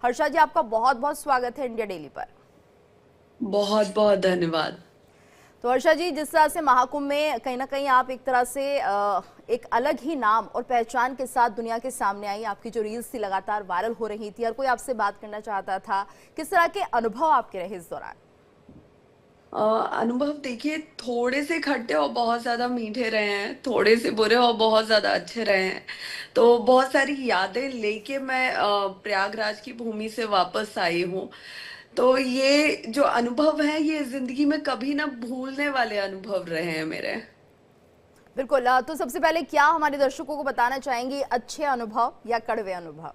हर्षा जी, आपका बहुत बहुत स्वागत है इंडिया डेली पर। बहुत बहुत धन्यवाद। तो हर्षा जी, जिस तरह से महाकुंभ में कहीं ना कहीं आप एक तरह से एक अलग ही नाम और पहचान के साथ दुनिया के सामने आई, आपकी जो रील्स थी लगातार वायरल हो रही थी, हर कोई आपसे बात करना चाहता था। किस तरह के अनुभव आपके रहे इस दौरान? अनुभव देखिए, थोड़े से खट्टे और बहुत ज्यादा मीठे रहे हैं, थोड़े से बुरे और बहुत ज्यादा अच्छे रहे हैं। तो बहुत सारी यादें लेके मैं प्रयागराज की भूमि से वापस आई हूँ। तो ये जो अनुभव है, ये जिंदगी में कभी ना भूलने वाले अनुभव रहे हैं मेरे। बिल्कुल। तो सबसे पहले क्या हमारे दर्शकों को बताना चाहेंगे, अच्छे अनुभव या कड़वे अनुभव?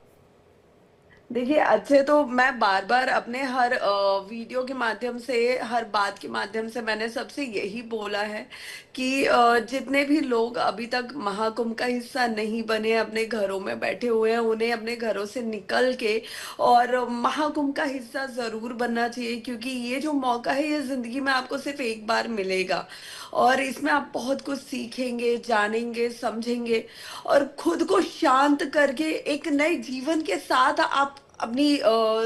देखिए, अच्छे तो मैं बार बार अपने हर वीडियो के माध्यम से, हर बात के माध्यम से मैंने सबसे यही बोला है कि जितने भी लोग अभी तक महाकुंभ का हिस्सा नहीं बने, अपने घरों में बैठे हुए हैं, उन्हें अपने घरों से निकल के और महाकुंभ का हिस्सा जरूर बनना चाहिए, क्योंकि ये जो मौका है, ये जिंदगी में आपको सिर्फ एक बार मिलेगा। और इसमें आप बहुत कुछ सीखेंगे, जानेंगे, समझेंगे और खुद को शांत करके एक नए जीवन के साथ आप अपनी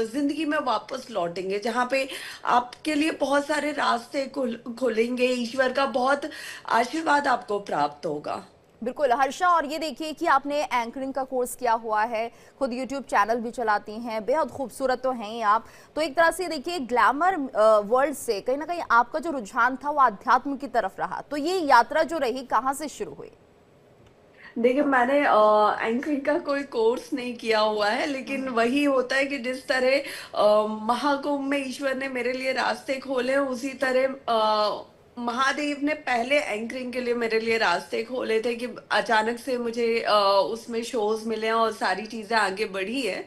जिंदगी में वापस लौटेंगे, जहाँ पे आपके लिए बहुत सारे रास्ते खुलेंगे, ईश्वर का बहुत आशीर्वाद आपको प्राप्त होगा। बिल्कुल हर्षा, और ये देखिए कि आपने एंकरिंग का कोर्स किया हुआ है, खुद यूट्यूब चैनल भी चलाती हैं, बेहद खूबसूरत तो हैं ही आप। तो एक तरह से देखिए, ग्लैमर वर्ल्ड से कहीं ना कहीं आपका जो रुझान था वो आध्यात्म की तरफ रहा। तो ये यात्रा जो रही, कहाँ से शुरू हुई? देखिए, मैंने एंकरिंग का कोई कोर्स नहीं किया हुआ है, लेकिन वही होता है कि जिस तरह महाकुंभ में ईश्वर ने मेरे लिए रास्ते खोले, उसी तरह महादेव ने पहले एंकरिंग के लिए मेरे लिए रास्ते खोले थे, कि अचानक से मुझे उसमें शोज मिले हैं और सारी चीजें आगे बढ़ी है।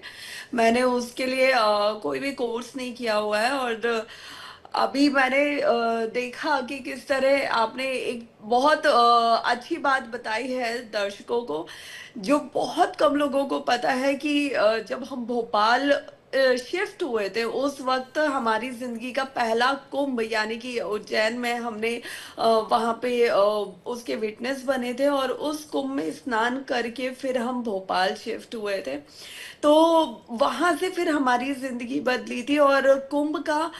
मैंने उसके लिए कोई भी कोर्स नहीं किया हुआ है। और अभी मैंने देखा कि किस तरह आपने एक बहुत अच्छी बात बताई है दर्शकों को, जो बहुत कम लोगों को पता है कि जब हम भोपाल शिफ्ट हुए थे, उस वक्त हमारी जिंदगी का पहला कुंभ, यानी कि उज्जैन में हमने वहां पे उसके विटनेस बने थे, और उस कुंभ में स्नान करके फिर हम भोपाल शिफ्ट हुए थे। तो वहां से फिर हमारी जिंदगी बदली थी, और कुंभ का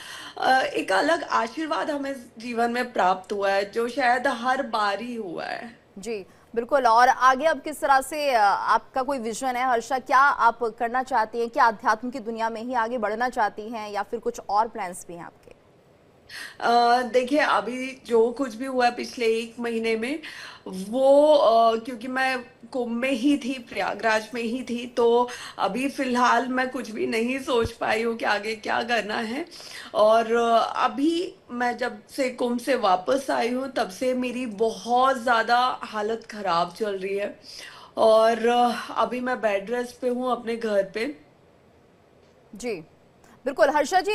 एक अलग आशीर्वाद हमें जीवन में प्राप्त हुआ है, जो शायद हर बार ही हुआ है। जी बिल्कुल। और आगे अब किस तरह से आपका कोई विजन है हर्षा? क्या आप करना चाहती हैं? क्या आध्यात्म की दुनिया में ही आगे बढ़ना चाहती हैं या फिर कुछ और प्लान्स भी हैं आपके? देखिए, अभी जो कुछ भी हुआ है पिछले एक महीने में, वो क्योंकि मैं कुंभ में ही थी, प्रयागराज में ही थी, तो अभी फिलहाल मैं कुछ भी नहीं सोच पाई हूँ कि आगे क्या करना है। और अभी मैं जब से कुंभ से वापस आई हूँ, तब से मेरी बहुत ज्यादा हालत खराब चल रही है। और अभी मैं बेड रेस्ट पे हूँ अपने घर पे। जी बिल्कुल हर्षा जी,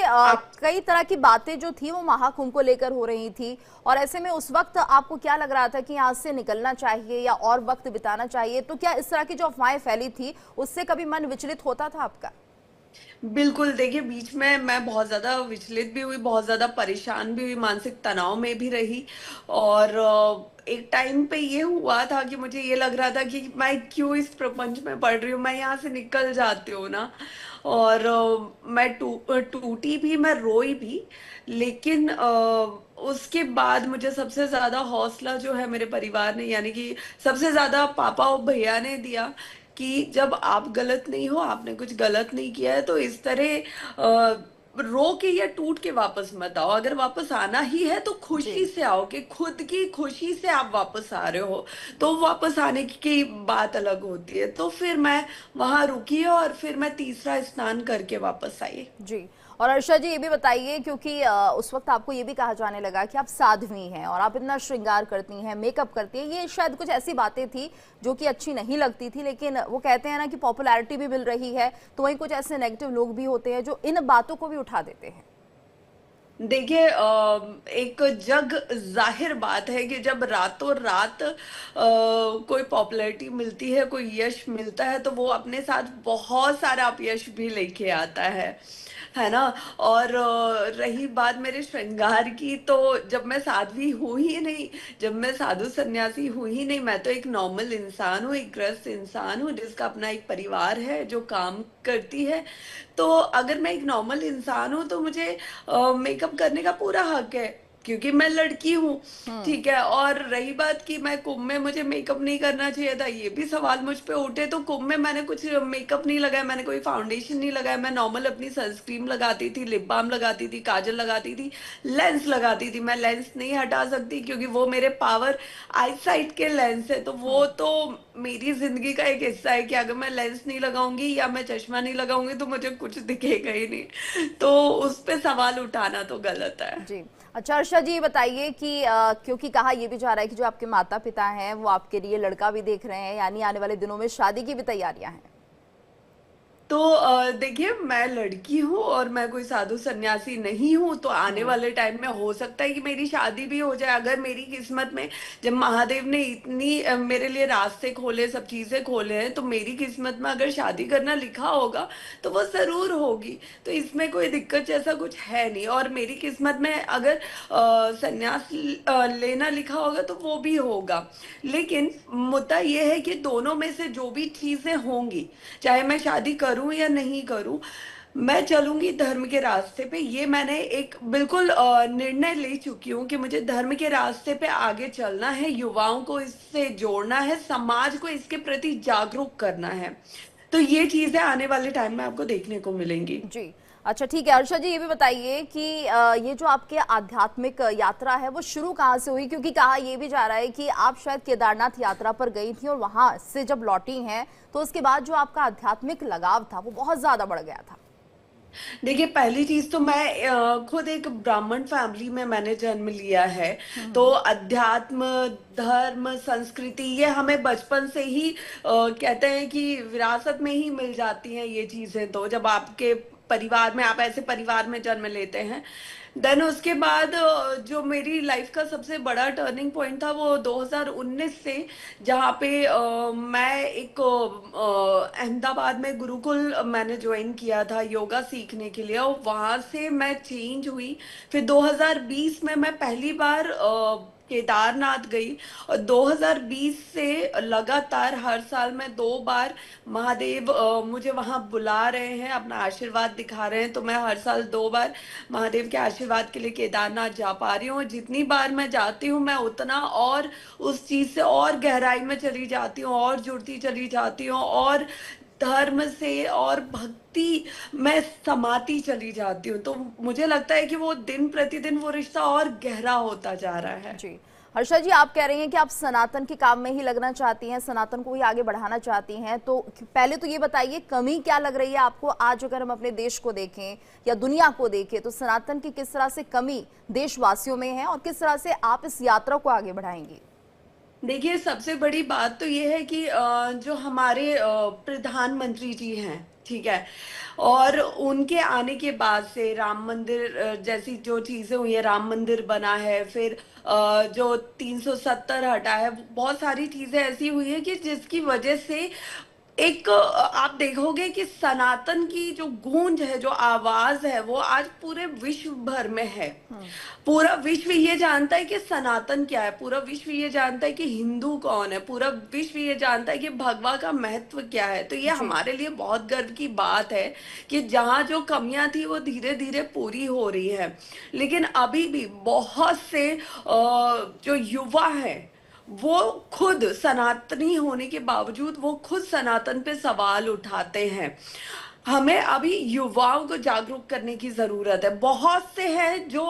कई तरह की बातें जो थी वो महाकुंभ को लेकर हो रही थी, और ऐसे में उस वक्त आपको क्या लग रहा था कि यहाँ से निकलना चाहिए या और वक्त बिताना चाहिए? तो क्या इस तरह की जो अफवाहें फैली थी उससे कभी मन विचलित होता था आपका? बिल्कुल, देखिए, बीच में मैं बहुत ज़्यादा विचलित भी हुई, बहुत ज़्यादा परेशान भी हुई, मानसिक तनाव में भी रही। और एक टाइम पे ये हुआ था कि मुझे ये लग रहा था कि मैं क्यों इस प्रपंच में पड़ रही हूँ, मैं यहाँ से निकल जाती हूँ ना। और मैं टूटी भी, मैं रोई भी। लेकिन उसके बाद मुझे सबसे ज़्यादा हौसला जो है मेरे परिवार ने, यानी कि सबसे ज़्यादा पापा और भैया ने दिया, कि जब आप गलत नहीं हो, आपने कुछ गलत नहीं किया है, तो इस तरह रो के या टूट के वापस मत आओ। अगर वापस आना ही है तो जी खुशी से आओ, कि खुद की खुशी से आप वापस आ रहे हो, तो वापस आने की बात अलग होती है। तो फिर मैं वहां रुकी, और फिर मैं तीसरा स्नान करके वापस आई। जी। और अर्षा जी, ये भी बताइए, क्योंकि उस वक्त आपको ये भी कहा जाने लगा कि आप साध्वी हैं और आप इतना श्रृंगार करती हैं, मेकअप करती हैं, ये शायद कुछ ऐसी बातें थी जो कि अच्छी नहीं लगती थी, लेकिन वो कहते हैं ना कि पॉपुलैरिटी भी मिल रही है, तो वहीं कुछ ऐसे नेगेटिव लोग भी होते हैं जो इन बातों को भी उठा देते हैं। देखिए, एक जग जाहिर बात है कि जब रातों रात कोई पॉपुलैरिटी मिलती है, कोई यश मिलता है, तो वो अपने साथ बहुत सारा अपयश भी लेके आता है ना। और रही बात मेरे श्रृंगार की, तो जब मैं साध्वी हूं ही नहीं, जब मैं साधु सन्यासी हूं ही नहीं, मैं तो एक नॉर्मल इंसान हूँ, एक ग्रस्त इंसान हूँ, जिसका अपना एक परिवार है, जो काम करती है। तो अगर मैं एक नॉर्मल इंसान हूँ तो मुझे मेकअप करने का पूरा हक है, क्योंकि मैं लड़की हूँ। हम्म। ठीक है, और रही बात कि मैं कुंभ में मुझे मेकअप नहीं करना चाहिए था, ये भी सवाल मुझ पे उठे। तो कुंभ में मैंने कुछ मेकअप नहीं लगाया, मैंने कोई फाउंडेशन नहीं लगाया, मैं नॉर्मल अपनी सनस्क्रीन लगाती थी, लिप बाम लगाती थी, काजल लगाती थी, लेंस लगाती थी। मैं लेंस नहीं हटा सकती क्योंकि वो मेरे पावर आईसाइट के लेंस है, तो वो तो मेरी जिंदगी का एक हिस्सा है कि अगर मैं लेंस नहीं लगाऊंगी या मैं चश्मा नहीं लगाऊंगी तो मुझे कुछ दिखेगा ही नहीं। तो उस पे सवाल उठाना तो गलत है। जी। अच्छा अर्षा जी, ये बताइए कि क्योंकि कहा ये भी जा रहा है कि जो आपके माता पिता हैं वो आपके लिए लड़का भी देख रहे हैं, यानी आने वाले दिनों में शादी की भी तैयारियां हैं। तो देखिए, मैं लड़की हूँ और मैं कोई साधु सन्यासी नहीं हूँ, तो आने हम्म। वाले टाइम में हो सकता है कि मेरी शादी भी हो जाए। अगर मेरी किस्मत में, जब महादेव ने इतनी मेरे लिए रास्ते खोले, सब चीजें खोले हैं, तो मेरी किस्मत में अगर शादी करना लिखा होगा तो वो जरूर होगी। तो इसमें कोई दिक्कत जैसा कुछ है नहीं। और मेरी किस्मत में अगर सन्यास लेना लिखा होगा तो वो भी होगा। लेकिन मुद्दा ये है कि दोनों में से जो भी चीजें होंगी, चाहे मैं शादी करूं या नहीं करूं, मैं चलूंगी धर्म के रास्ते पे। ये मैंने एक बिल्कुल निर्णय ले चुकी हूँ कि मुझे धर्म के रास्ते पे आगे चलना है, युवाओं को इससे जोड़ना है, समाज को इसके प्रति जागरूक करना है। तो ये चीजें आने वाले टाइम में आपको देखने को मिलेंगी। जी। अच्छा ठीक है अर्षा जी, ये भी बताइए कि ये जो आपके आध्यात्मिक यात्रा है वो शुरू कहाँ से हुई, क्योंकि कहा ये भी जा रहा है कि आप शायद केदारनाथ यात्रा पर गई थी और वहां से जब लौटी हैं तो उसके बाद जो आपका आध्यात्मिक लगाव था वो बहुत ज्यादा बढ़ गया था। देखिए, पहली चीज तो मैं खुद एक ब्राह्मण फैमिली में मैंने जन्म लिया है। तो हम्म। अध्यात्म, धर्म, संस्कृति ये हमें बचपन से ही कहते हैं कि विरासत में ही मिल जाती हैं ये चीजें। तो जब आपके परिवार में, आप ऐसे परिवार में जन्म लेते हैं, देन उसके बाद जो मेरी लाइफ का सबसे बड़ा टर्निंग पॉइंट था वो 2019 से, जहाँ पे मैं एक अहमदाबाद में गुरुकुल मैंने ज्वाइन किया था योगा सीखने के लिए, और वहां से मैं चेंज हुई। फिर 2020 में मैं पहली बार केदारनाथ गई, और 2020 से लगातार हर साल मैं 2 बार, महादेव मुझे वहां बुला रहे हैं, अपना आशीर्वाद दिखा रहे हैं, तो मैं हर साल 2 बार महादेव के आशीर्वाद के लिए केदारनाथ जा पा रही हूँ। और जितनी बार मैं जाती हूँ मैं उतना और उस चीज से और गहराई में चली जाती हूँ, और जुड़ती चली जाती हूँ, और धर्म से और भक्ति में समाती चली जाती हूँ। तो मुझे लगता है कि वो दिन प्रतिदिन वो रिश्ता और गहरा होता जा रहा है। जी। हर्षा जी, आप कह रही हैं कि आप सनातन के काम में ही लगना चाहती हैं, सनातन को ही आगे बढ़ाना चाहती हैं, तो पहले तो ये बताइए कमी क्या लग रही है आपको आज अगर हम अपने देश को देखें या दुनिया को देखें, तो सनातन की किस तरह से कमी देशवासियों में है और किस तरह से आप इस यात्रा को आगे बढ़ाएंगी। देखिए, सबसे बड़ी बात तो ये है कि जो हमारे प्रधानमंत्री जी हैं, ठीक है, और उनके आने के बाद से राम मंदिर जैसी जो चीजें हुई है, राम मंदिर बना है, फिर जो 370 हटा है, बहुत सारी चीजें ऐसी हुई है कि जिसकी वजह से एक आप देखोगे कि सनातन की जो गूंज है, जो आवाज है, वो आज पूरे विश्व भर में है। हम्म। पूरा विश्व ये जानता है कि सनातन क्या है, पूरा विश्व ये जानता है कि हिंदू कौन है, पूरा विश्व ये जानता है कि भगवा का महत्व क्या है। तो ये जी। हमारे लिए बहुत गर्व की बात है कि जहाँ जो कमियां थी वो धीरे धीरे पूरी हो रही है। लेकिन अभी भी बहुत से जो युवा है, वो खुद सनातनी होने के बावजूद वो खुद सनातन पे सवाल उठाते हैं। हमें अभी युवाओं को जागरूक करने की जरूरत है। बहुत से हैं जो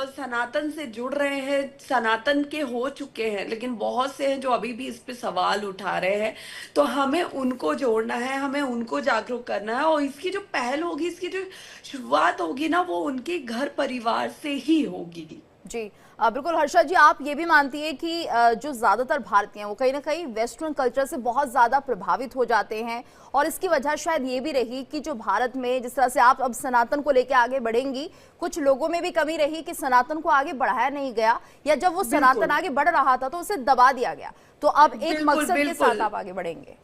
सनातन से जुड़ रहे हैं, सनातन के हो चुके हैं, लेकिन बहुत से हैं जो अभी भी इस पे सवाल उठा रहे हैं। तो हमें उनको जोड़ना है, हमें उनको जागरूक करना है, और इसकी जो पहल होगी, इसकी जो शुरुआत होगी ना, वो उनके घर परिवार से ही होगी। जी। बिल्कुल हर्षा जी, आप ये भी मानती है कि जो ज्यादातर भारतीय हैं वो कहीं ना कहीं वेस्टर्न कल्चर से बहुत ज्यादा प्रभावित हो जाते हैं, और इसकी वजह शायद ये भी रही कि जो भारत में जिस तरह से आप अब सनातन को लेकर आगे बढ़ेंगी, कुछ लोगों में भी कमी रही कि सनातन को आगे बढ़ाया नहीं गया, या जब वो सनातन बिल्कुल, आगे बढ़ रहा था तो उसे दबा दिया गया। तो अब एक बिल्कुल, मकसद के साथ बिल्कुल। आप आगे बढ़ेंगे।